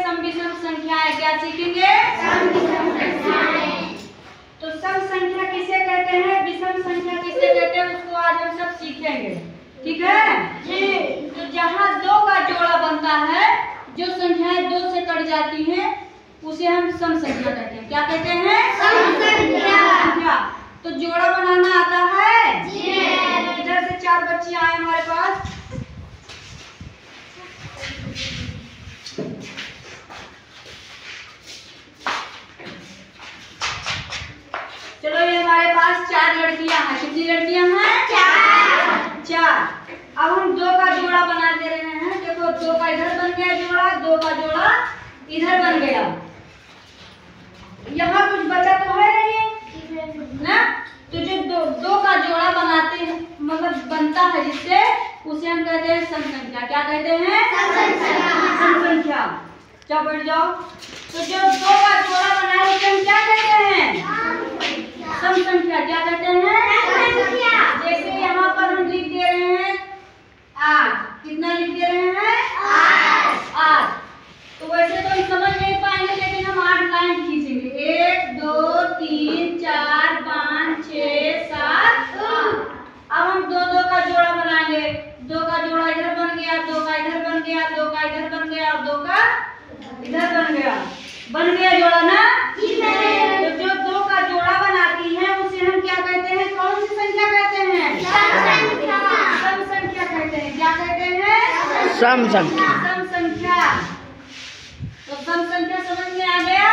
सम विषम संख्याएं। क्या सीखेंगे? सम विषम संख्याएं। तो सम संख्या किसे कहते हैं, विषम संख्या किसे कहते हैं, उसको आज हम सब सीखेंगे। ठीक है जी। तो जहाँ 2 का जोड़ा बनता है, जो संख्याएं 2 से कट जाती हैं, उसे हम सम संख्या कहते हैं। क्या कहते हैं? सम संख्या। तो जोड़ा बनाना आता है जी। इधर से 4 बच्चे आए हमारे पास। चलो, ये हमारे पास 4 लड़कियां हैं। कितनी लड़कियां हैं? 4। अब हम 2 का जोड़ा बना दे रहे हैं। देखो, 2 का इधर बन गया जोड़ा, 2 का जोड़ा इधर बन गया। यहाँ कुछ बचा तो है नहीं ना। तो जो 2 का जोड़ा बनाते हैं, मतलब बनता है जिससे, उसे हम कहते हैं सम संख्या। क्या कहते हैं? सम संख्या। चलो बैठ जाओ। तो जो 2 का जोड़ा बनाए उसे हम क्या कहते हैं? सम संख्या। क्या कहते हैं? जैसे यहाँ पर हम लिख दे रहे हैं 8। कितना लिख दे रहे हैं? 8। तो वैसे तो हम समझ नहीं पाएंगे, लेकिन हम 8 लाइन खींचेंगे। 1 2 3 4 5 6 7 अब हम 2 का जोड़ा बनाएंगे। 2 का जोड़ा इधर बन गया, 2 का इधर बन गया, 2 का इधर बन गया और 2 का इधर बन गया। बन गया जोड़ा ना। तो जो 2 का जोड़ा बनाती है उसे हम क्या कहते हैं? कौन सी संख्या कहते हैं? सम संख्या कहते हैं। क्या कहते हैं? सम संख्या। सम संख्या। तो सम संख्या समझ में आ गया?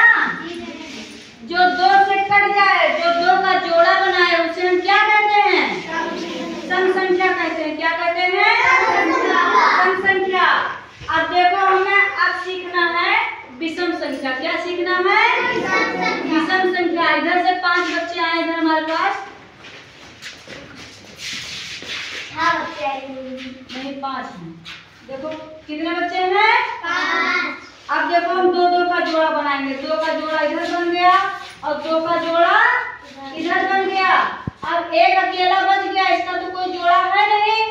जो 2 से कट जाए, जो 2 का जोड़ा बनाए, उसे हम क्या कहते हैं? सम संख्या कहते हैं। क्या कहते हैं? सम संख्या। अब देखो, हमें अब सीखना है विषम संख्या। क्या सीखना है? विषम संख्या। इधर से 5 बच्चे आए इधर हमारे पास। नहीं, 5 हैं। देखो कितने बच्चे हैं? 5। अब देखो, हम 2 का जोड़ा बनाएंगे। 2 का जोड़ा इधर बन गया और 2 का जोड़ा इधर बन गया। अब एक अकेला बच गया, इसका तो कोई जोड़ा है नहीं।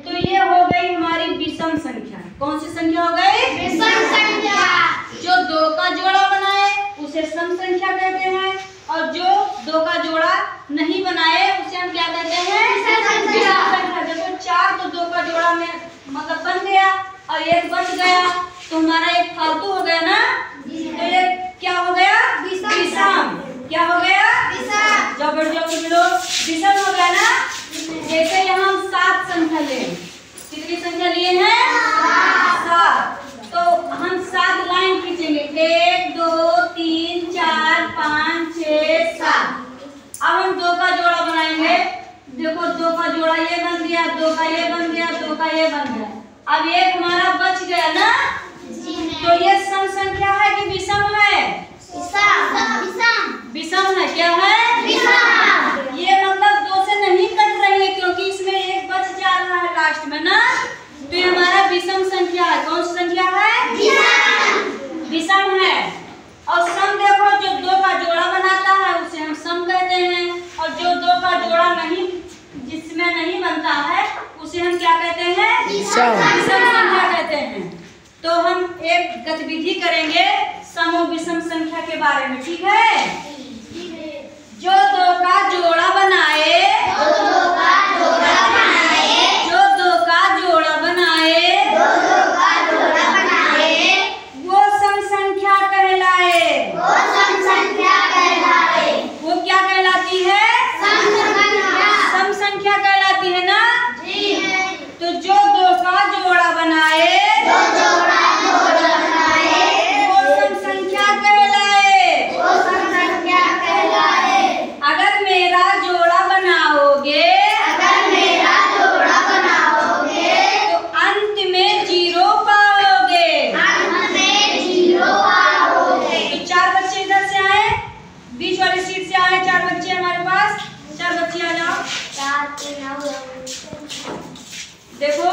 तो ये हो गई हमारी विषम संख्या। कौन सी संख्या हो गई? विषम संख्या। जो 2 का जोड़ा बनाए उसे सम संख्या कहते हैं, और जो 2 का जोड़ा नहीं बनाए उसे हम क्या कहते हैं? विषम संख्या। देखो, 4 तो 2 का जोड़ा में मतलब बन गया और 1 बच गया, तो हमारा 1 फालतू हो गया ना। तो ये क्या हो गया? विषम। क्या हो गया? विषम। जब विषम हो गया ना। जैसे यहाँ हम 7 संख्या ले, कितनी संख्या लिए हैं? 7। तो हम 7 लाइन खींचेंगे। 1 2 3 4 5 6 7। अब हम 2 का जोड़ा बनाएंगे। देखो, 2 का जोड़ा ये बन गया, 2 का ये बन गया, 2 का ये बन गया। अब 1 हमारा बच गया ना। तो ये सम संख्या है कि विषम है? विषम है। क्या है? विषम। ये मतलब 2 से नहीं कट रही है, क्योंकि इसमें 1 बच जा रहा है लास्ट में ना। तो ये हमारा विषम संख्या है। कौन सी संख्या है? विषम है। और सम देखो, जो 2 का जोड़ा बनाता है उसे हम सम कहते हैं, और जो 2 का जोड़ा नहीं, जिसमें नहीं बनता है, उसे हम क्या कहते हैं? विषम संख्या कहते हैं। तो हम एक गतिविधि करेंगे सम और विषम संख्या के बारे में। ठीक है? जो 2 का जोड़ा बनाए, जो 2 का जोड़ा बनाए, वो सम संख्या कहलाए। वो क्या कहलाती है? सम संख्या कहलाती है ना। तो जो 2 का जोड़ा बनाए, वो सम संख्या कहलाए। अगर मेरा जोड़ा बनाओगे, तो अंत में 0 पाओगे। तो 4 बच्चे इधर से आए, बीच वाली सीट से आए। 4 बच्चे हमारे पास। 4 बच्चे आ जाओ। देखो,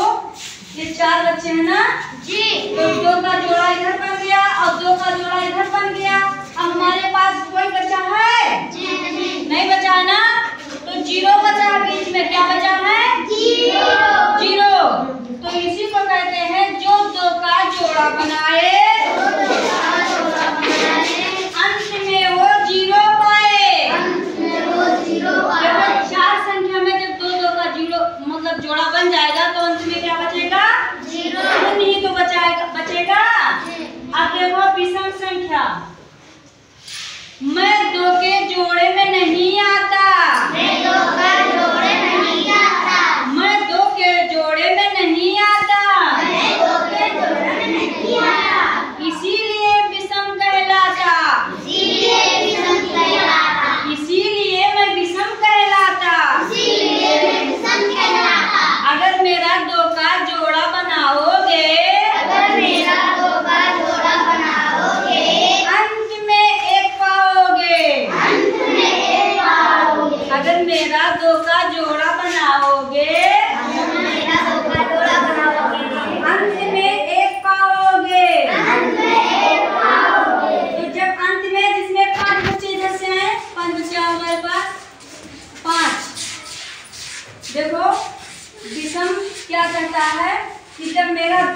ये 4 बच्चे हैं ना जी। तो 2 का जोड़ा इधर बन गया और 2 का जोड़ा इधर बन गया। अब हमारे पास कोई बचा है? नहीं बचा है ना। तो 0 बचा है बीच में। क्या बचा है? 0। तो इसी को कहते हैं जो 2 का जोड़ा बनाए,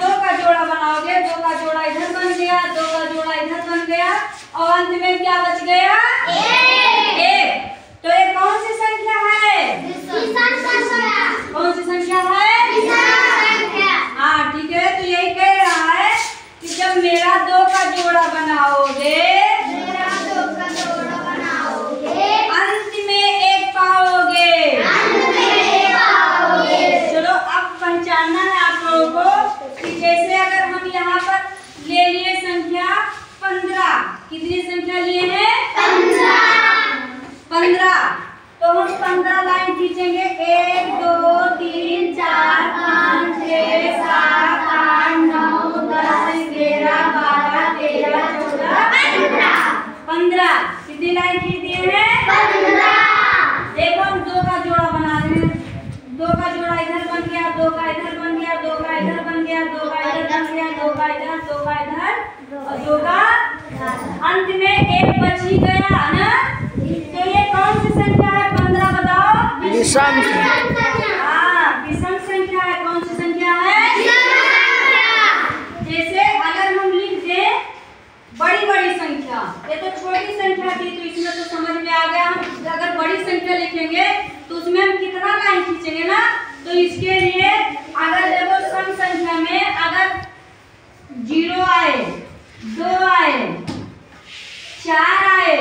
दो का जोड़ा बनाओगे, दो का जोड़ा इधर बन गया, दो का जोड़ा इधर बन गया और अंत में क्या बच गया? एक। तो ये कौन सी संख्या है? कौन सी संख्या है? हाँ ठीक है। तो यही कह रहा है कि जब मेरा दो का जोड़ा बनाओगे अंत में एक पाओगे। चलो अब पहचानना है आप लोगों को कि जैसे अगर हम यहाँ पर ले लिए संख्या 15, कितनी संख्या लिए हैं? 15। तो हम 15 लाइन खींचेंगे। 1 2 3 4 5 6 7 8 9 10 11 12 13 14 15। कितनी लाइन खींच दिए हैं? 15। देखो हम दो का जोड़ा बना रहे हैं। दो का जोड़ा इधर बन गया, दो का इधर बन गया, दो का इधर बन गया, दो का इधर बन गया, दो का इधर, दो का इधर और दो का अंत में एक बच ही गया ना। तो ये कौन सी संख्या है? 15 बताओ। विषम। हाँ विषम संख्या है। कौन सी संख्या है? जैसे अगर हम लिख दें बड़ी बड़ी संख्या, ये तो छोटी संख्या थी तो इसमें तो समझ में आ गया। हम अगर बड़ी संख्या लिखेंगे तो उसमें हम कितना लाइन खींचेंगे ना। तो इसके लिए अगर देखो सम संख्या में अगर 0 आए, 2 आए, 4 आए,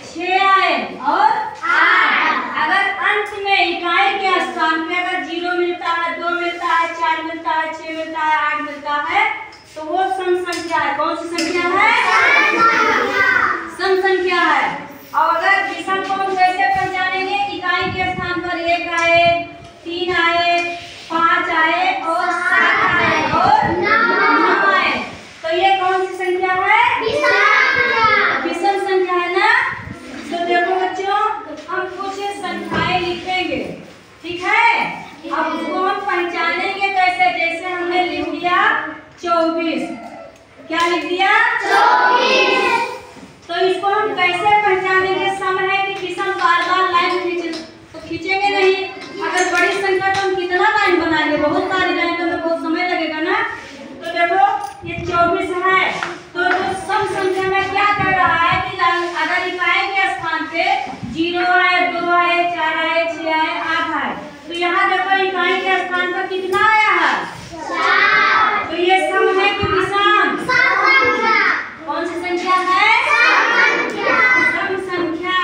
6 आए और 8, अगर अंत में इकाई के स्थान पे अगर 0 मिलता है, 2 मिलता है, 4 मिलता है, 6 मिलता है, 8 मिलता है तो वो सम संख्या है। कौन सी संख्या है? सम संख्या है। और अगर विषम को हम कैसे पहचानेंगे? इकाई के स्थान पर 1 आए, 3 आए, 5 आए और 7 आए और 9 आए तो ये कौन सी संख्या है? विषम संख्या है ना। तो देखो बच्चों हम कुछ संख्याएं लिखेंगे, ठीक है। अब उसको हम पहचानेंगे कैसे? जैसे हमने लिख दिया 24। क्या लिख दिया? 24। तो इसको हम कैसे पहचानेंगे? सम है कि विषम? बार बार लाइन खींचेंगे नहीं। अगर बड़ी संख्या तो हम कितना लाइन बनाएंगे? बहुत सारी लाइन तो हमें बहुत समय लगेगा ना। तो देखो ये 24 है। तो जो सम संख्या में क्या कर रहा है कि अगर इकाई के स्थान पे 0 आए, 2 आए, 4 आए, 6 आए, 8 आए तो यहाँ देखो इकाई के स्थान पर कितना आया है? 4। तो ये सम है कि विषम? कौन सी संख्या है? सम संख्या।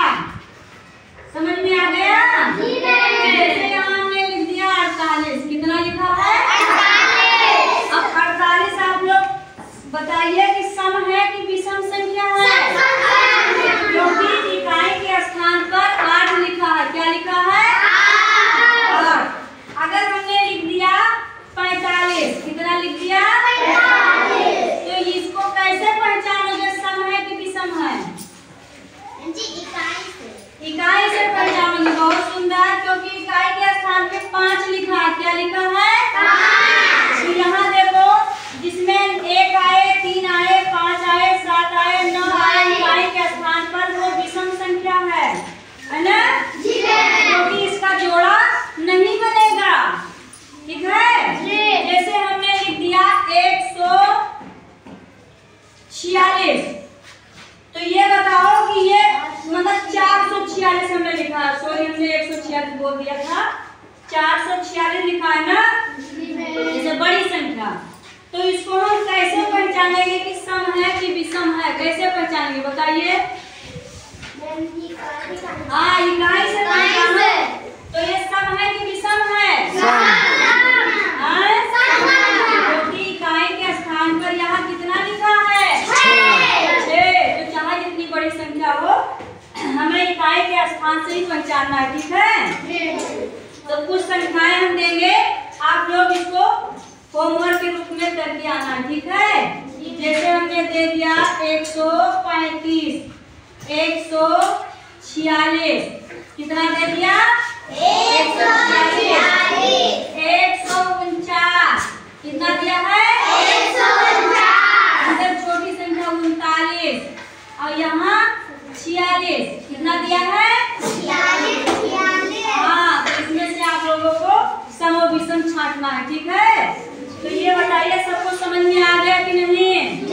समझ में आ गया? जैसे यहाँ हमने लिख दिया 48। कितना लिखा है? 48। अब 48 आप लोग बताइए कि सम है कि विषम संख्या है? क्योंकि इकाई के स्थान पर 8 लिखा है। क्या लिखा है? 8। अगर हमने लिख दिया 45। कितना लिख दिया? 45। तो इसको कैसे पहचानोगे सम है कि विषम है? इकाई से पहचानोगे। बहुत सुंदर। क्योंकि इकाई के स्थान पे 5 लिखा है। क्या लिखा है? 5। तो यहाँ देखो जिसमें 1 आए, 3 आए, 5 आए, 7 आए, 9 आए इकाई के स्थान पर वो विषम संख्या है ना। क्योंकि इसका जोड़ा नहीं बनेगा, ठीक है। जैसे हमने लिख दिया 146। तो ये बताओ कि ये मतलब 446 हमने लिखा है। सॉरी हमने 146 बोल दिया था। 446 लिखा है ना। जैसे बड़ी संख्या। तो इसको हम कैसे पहचानेंगे कि सम है कि विषम है? कैसे पहचानेंगे बताइए? हाँ इकाई से पहचानो। तो ये सम है कि विषम है? क्योंकि इकाई के स्थान पर यहाँ कितना लिखा है? 6। तो चाहे जितनी बड़ी संख्या हो हमें इकाई के स्थान से ही पहचानना है, ठीक है। तो कुछ संख्याएं हम देंगे, आप लोग इसको होमवर्क के रूप में करके आना, ठीक है। जैसे हमने दे दिया 135, 146। कितना दे दिया? 146। 149। कितना दिया है? 149। इधर छोटी संख्या 39 और यहाँ 46। कितना दिया है? 46। हाँ तो इसमें से आप लोगों को सम और विषम छांटना है, ठीक है। तो ये बताइए सब नहीं?